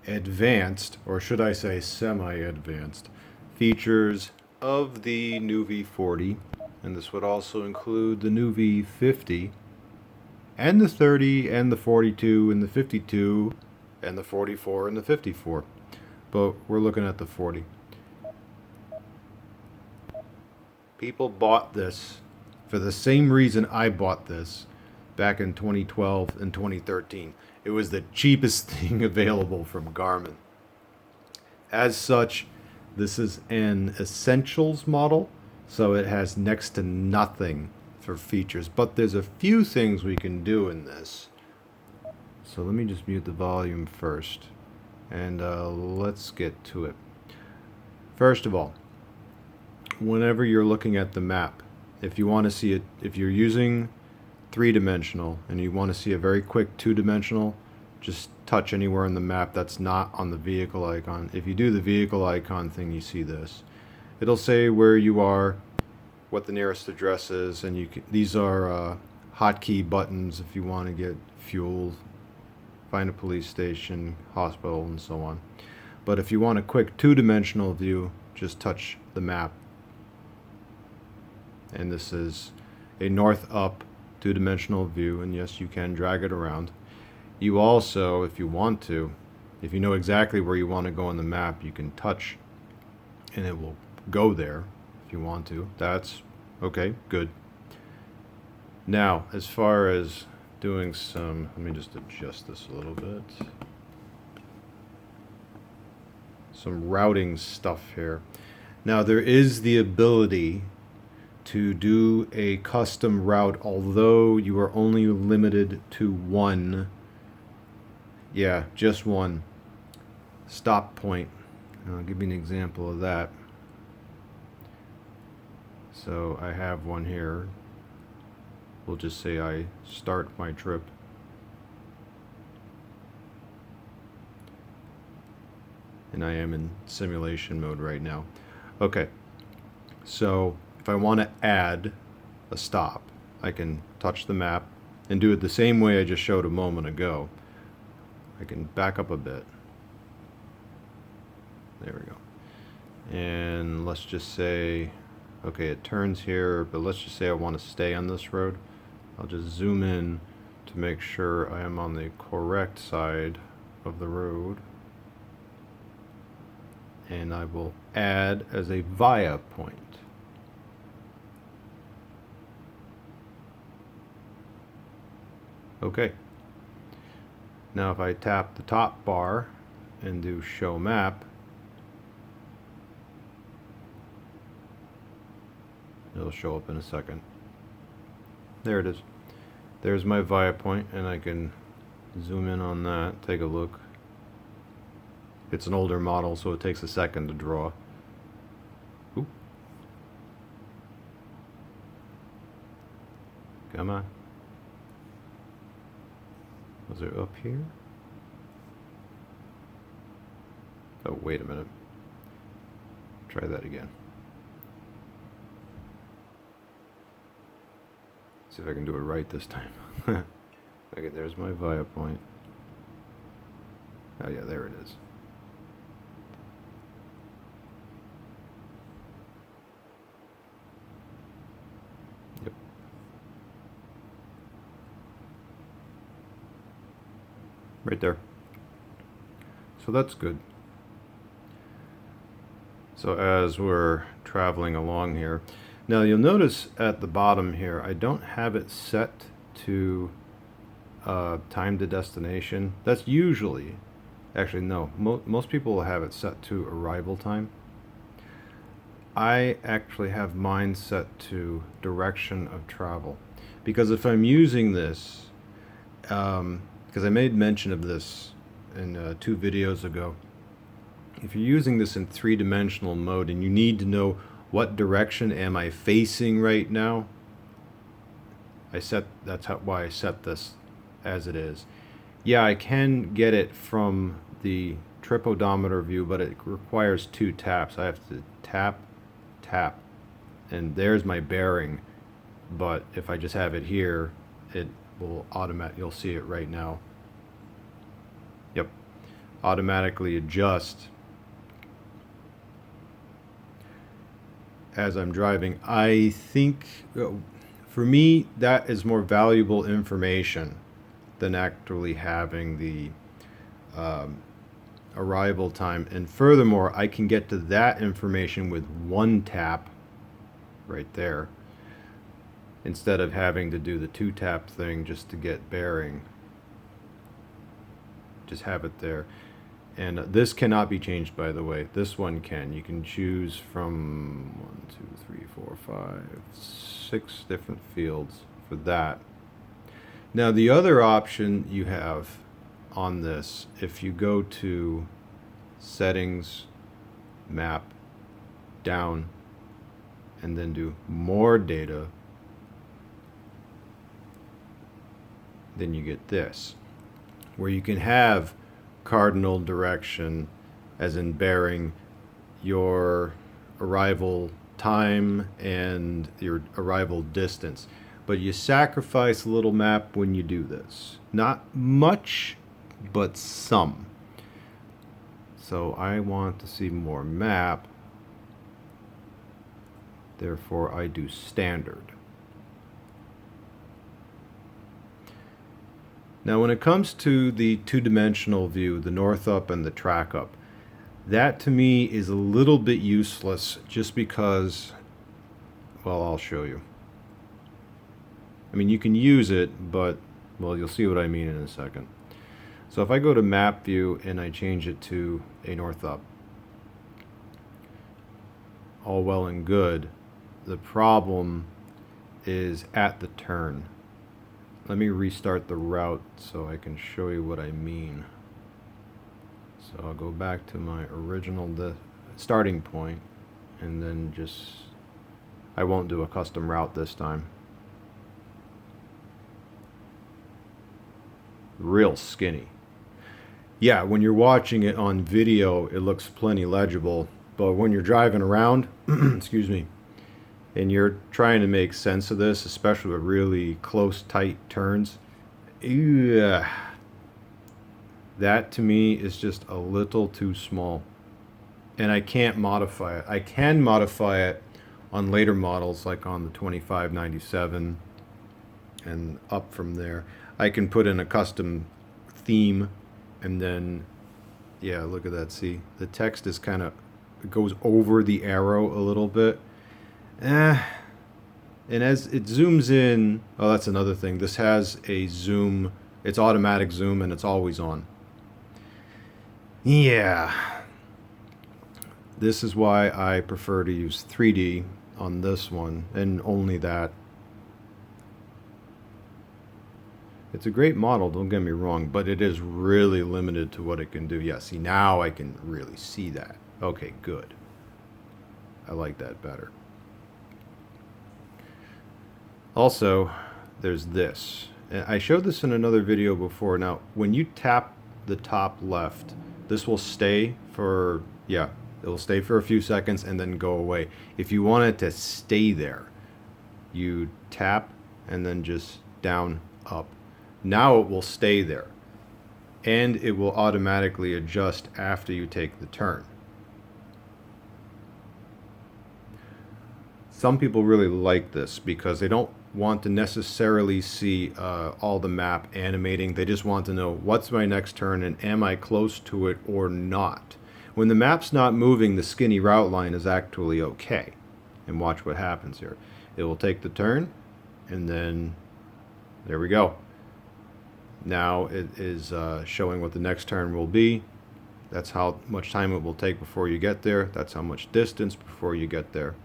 advanced, or should I say semi-advanced, features of the nuvi 40, and this would also include the nuvi 50, and the 30, and the 42, and the 52, and the 44, and the 54. But we're looking at the 40. People bought this for the same reason I bought this back in 2012 and 2013. It was the cheapest thing available from Garmin. As such, this is an essentials model, so it has next to nothing for features, but there's a few things we can do in this. So let me just mute the volume first, and let's get to it. First of all, whenever you're looking at the map, if you want to see it, if you're using three-dimensional and you want to see a very quick two-dimensional, just touch anywhere on the map that's not on the vehicle icon. If you do the vehicle icon thing, you see this. It'll say where you are, what the nearest address is, and you can, these are hotkey buttons if you want to get fuel, find a police station, hospital, and so on. But if you want a quick two-dimensional view, just touch the map. And this is a north-up two-dimensional view, and yes, you can drag it around. You also, if you want to, if you know exactly where you want to go on the map, you can touch and it will go there if you want to. That's okay, good. Now, as far as doing some, let me just adjust this a little bit. Some routing stuff here. Now, there is the ability to do a custom route, although you are only limited to one, just one stop point. I'll give you an example of that. So I have one here. We'll just say I start my trip. And I am in simulation mode right now. Okay, so if I want to add a stop, I can touch the map and do it the same way I just showed a moment ago. I can back up a bit. There we go. And let's just say, okay, it turns here, but let's just say I want to stay on this road. I'll just zoom in to make sure I am on the correct side of the road. And I will add as a via point. Okay. Now if I tap the top bar and do show map, it'll show up in a second. There it is. There's my via point, and I can zoom in on that, take a look. It's an older model, so it takes a second to draw. Ooh. Come on. Was it up here? Oh, wait a minute. Try that again. See if I can do it right this time. Okay, there's my via point. Oh yeah, there it is. Yep. Right there. So that's good. So as we're traveling along here, now you'll notice at the bottom here, I don't have it set to time to destination. That's usually, actually no, most people will have it set to arrival time. I actually have mine set to direction of travel, because if I'm using this, because I made mention of this in 2 videos ago, if you're using this in three-dimensional mode and you need to know what direction am I facing right now, that's why I set this as it is. Yeah, I can get it from the trip odometer view, but it requires 2 taps. I have to tap, tap, and there's my bearing. But if I just have it here, it will you'll see it right now. Yep. automatically adjust as I'm driving. I think for me that is more valuable information than actually having the arrival time. And furthermore, I can get to that information with one tap right there instead of having to do the two tap thing just to get bearing. Just have it there. And this cannot be changed, by the way. This one can. You can choose from 1, 2, 3, 4, 5, 6 different fields for that. Now the other option you have on this, if you go to settings, map, down, and then do more data, then you get this, where you can have cardinal direction, as in bearing, your arrival time and your arrival distance. But you sacrifice a little map when you do this. Not much, but some. So I want to see more map. Therefore, I do standard. Now, when it comes to the two-dimensional view, the north up and the track up, that to me is a little bit useless just because, well, I'll show you. I mean, you can use it, but, well, you'll see what I mean in a second. So if I go to map view and I change it to a north up, all well and good. The problem is at the turn. Let me restart the route so I can show you what I mean. So I'll go back to my original starting point, and then I won't do a custom route this time. Real skinny. Yeah, when you're watching it on video, it looks plenty legible, but when you're driving around, excuse me, and you're trying to make sense of this, especially with really close, tight turns, that to me is just a little too small. And I can't modify it. I can modify it on later models, like on the 2597 and up from there. I can put in a custom theme, and then, yeah, look at that. See, the text is kind of, it goes over the arrow a little bit. And as it zooms in, oh, that's another thing. This has a zoom. It's automatic zoom, and it's always on. Yeah. This is why I prefer to use 3D on this one, and only that. It's a great model, don't get me wrong, but it is really limited to what it can do. Yeah, see, now I can really see that. Okay, good. I like that better. Also, there's this. And I showed this in another video before. Now, when you tap the top left, this will stay for, yeah, it'll stay for a few seconds and then go away. If you want it to stay there, you tap and then just down, up. Now it will stay there, and it will automatically adjust after you take the turn. Some people really like this because they don't want to necessarily see all the map animating. They just want to know what's my next turn and am I close to it or not. When the map's not moving, the skinny route line is actually okay. And watch what happens here. It will take the turn, and then there we go. Now it is showing what the next turn will be. That's how much time it will take before you get there. That's how much distance before you get there.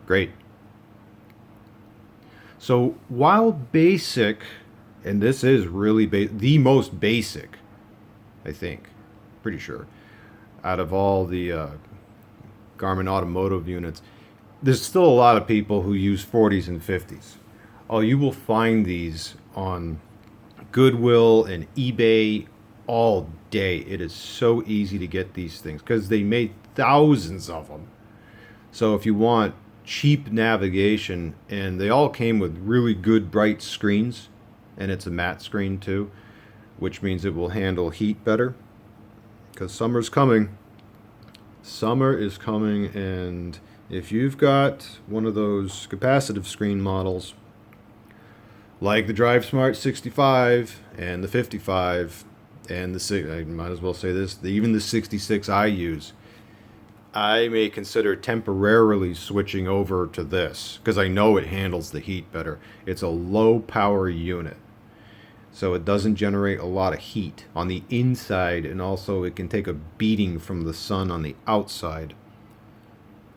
Great. So while basic, and this is really the most basic, I think, pretty sure, out of all the Garmin automotive units, there's still a lot of people who use 40s and 50s. Oh, you will find these on Goodwill and eBay all day. It is so easy to get these things because they made thousands of them. So if you want cheap navigation, and they all came with really good bright screens, and it's a matte screen too, which means it will handle heat better. because summer's coming. Summer is coming, and if you've got one of those capacitive screen models, like the DriveSmart 65 and the 55 and I might as well say this, even the 66 I use, I may consider temporarily switching over to this because I know it handles the heat better. It's a low power unit, so it doesn't generate a lot of heat on the inside, and also it can take a beating from the sun on the outside.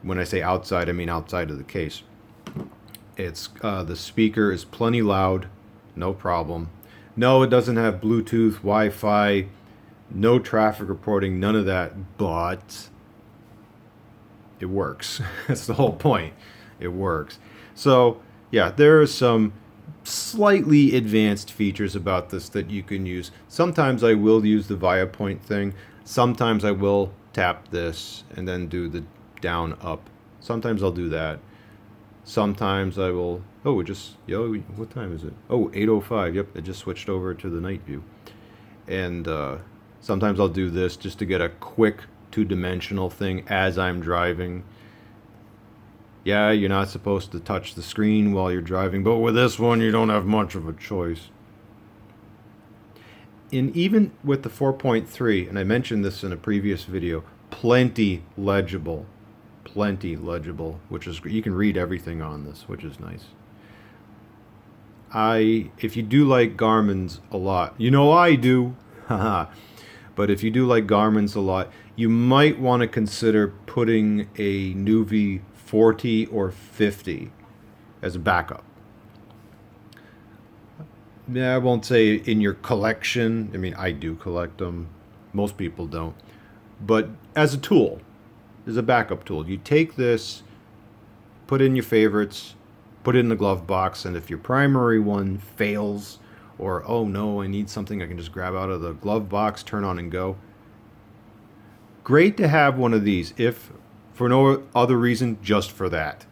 When I say outside, I mean outside of the case. It's the speaker is plenty loud, no problem. No, it doesn't have Bluetooth, Wi-Fi, no traffic reporting, none of that, but it works. That's the whole point. It works. So yeah, there are some slightly advanced features about this that you can use. Sometimes I will use the Viapoint thing. Sometimes I will tap this and then do the down up. Sometimes I'll do that. Sometimes I will, oh, it just, yo, what time is it? Oh, 8:05. Yep, it just switched over to the night view. And sometimes I'll do this just to get a quick two-dimensional thing as I'm driving. Yeah, you're not supposed to touch the screen while you're driving, but with this one, you don't have much of a choice. And even with the 4.3, and I mentioned this in a previous video, plenty legible, which is, you can read everything on this, which is nice. If you do like Garmin's a lot, you know I do, haha. But if you do like Garmin's a lot, you might want to consider putting a nuvi 40 or 50 as a backup. Yeah, I won't say in your collection. I mean, I do collect them. Most people don't. But as a tool, as a backup tool, you take this, put in your favorites, put it in the glove box, and if your primary one fails, or, oh no, I need something I can just grab out of the glove box, turn on and go. Great to have one of these, if for no other reason, just for that.